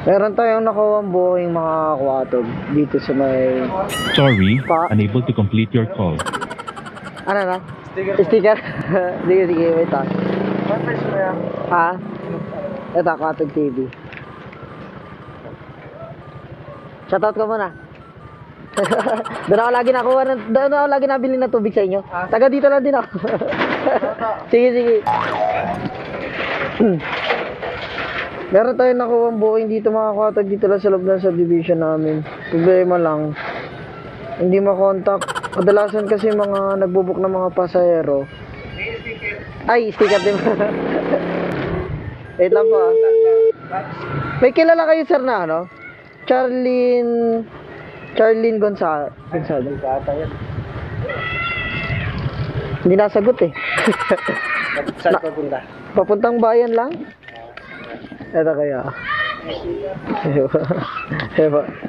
Meron tayong nakuha ang buhay mga kakwatog dito sa may... Sorry, Pa- unable to complete your call. Ano na? Sticker? Sige, sige, wait lang. Ha? Ito, Kwatog TV. Shoutout ko muna. Doon ako lagi nakuha, doon ako lagi nabili ng tubig sa inyo. Taga dito lang din ako. Sige, sige. Meron tayong nakuha ang booking dito mga Kwatog, dito lang sa loob ng subdivision namin. Problema lang, hindi makontak. Kadalasan kasi mga nagbubuk ng mga pasahero. Ay, sticker din. Wait lang po ah. May kilala kayo sir na ano? Charlene Gonzalo. Hindi nasagot eh. Saan papunta? Papuntang bayan lang. Ito kaya.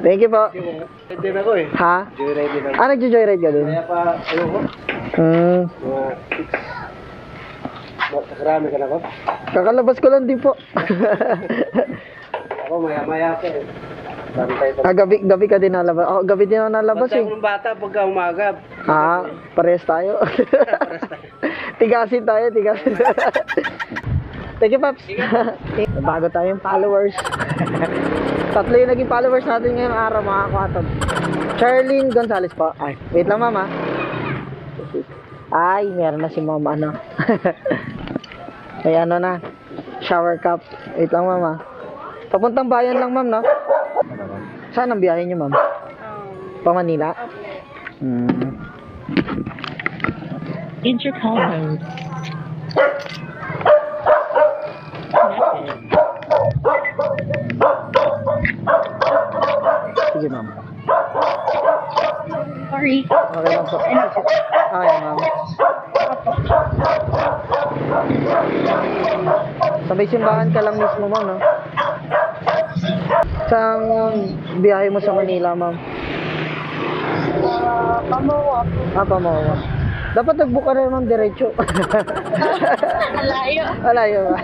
Thank you po. Hindi na ako eh. Ha? Joyride din ako. Ah, nagjo-joyride ka dun? Kaya pa, ayoko. Nakarami ka na ba? Kakalabas ko lang din po. Ako maya-maya ka eh. Bantay pa. Gabi ka din nalabas. Ako, gabi din ako nalabas Bantay eh. ko ng bata pagka umaga. Parehas tayo. Tigasin tayo. Thank you, Paps. Bago tayong followers. Tatlo yung naging followers natin ngayong araw, mga Kwatog. Charlene Gonzales po. Ay, wait lang, mama. Ay, meron na si mama, ano. May ano na, shower cup. Wait lang, mama. Papuntang bayan lang, ma'am, no? Saan ang biyahe niyo, ma'am? Pa Manila? Enter call mode. Sige, ma'am. Sorry. Okay lang po. Okay, ma'am. Sabay simbahan ka lang mismo, ma'am, no? Saan biyahe mo sa Manila, ma'am? Pamawa. Pamawa. Dapat nag-book ka rin, ma'am, diretso. Malayo. Malayo ba?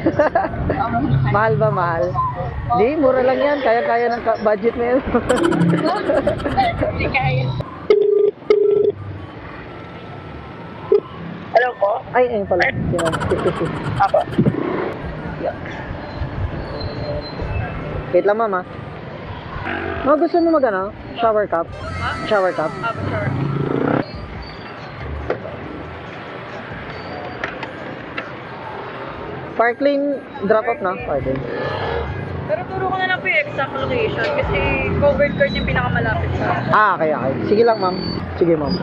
Mahal ba, mahal? Di, mura lang yan. Kaya-kaya ng budget mo yan. Hindi kaya. Hello po? Ay, ayun pala. Ako. Wait lang, ma'am, ha? Gusto mo mag-ano? Shower cup? Shower cup? Sure. Park lane, drop off na? Pwede. Pero turo ko na lang po yung exact location kasi covered court yung pinakamalapit sa Kaya. Sige lang, ma'am. Sige, ma'am.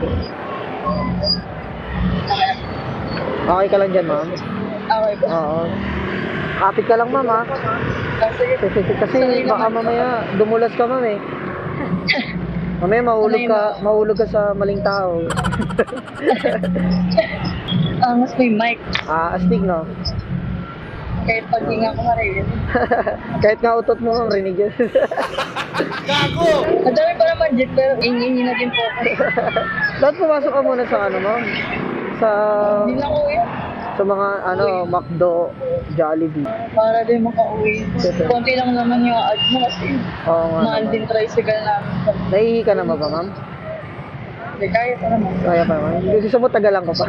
Okay ka lang dyan, ma'am? Okay po. Oo. Kapit ka lang, ma'am, ha? Sige. Kasi baka mamaya dumulas ka, ma'am, eh. Mamaya mahulog ka sa maling tao. Mas may mic. Astig, no? Kahit pag di nga ako marinig. Kahit nga utot mo, ma'am, rinig yan. Madami pa naman dyan, pero ingin na din po ako. Dapat pumasok ka muna sa ano, ma'am? Hindi lang ko yun. Sa mga, McDo, Jollibee. Para din makauwi. Konti lang naman yung ad mo kasi Oo nga mahal naman. din tricycle namin. Nahihi ka na ba, ma'am? Hindi, kaya pa naman. Kaya pa naman. Gusto mo tagalan ko pa.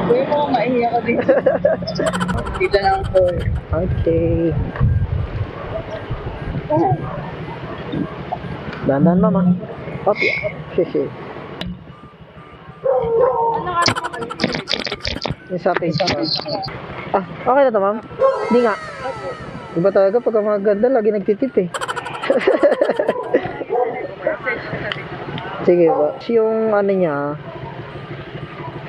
Uy mo, maihiya ka dito. Dito lang po. Okay. Dandan, mama. Okay. Shishi. Yung sa Facebook. Okay na to, ma'am? Hindi nga. Diba talaga pagka mga ganda, lagi nagtitip eh. Sige ba? Yung ano niya,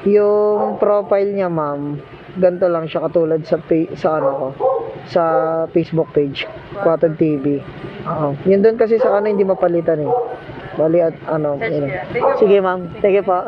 yung profile niya, ma'am, ganito lang siya katulad sa ano ko, sa Facebook page, Kwatog TV. Yun doon kasi sa ano hindi mapalitan eh. Bali at ano. Yun. Sige, ma'am. Thank you po.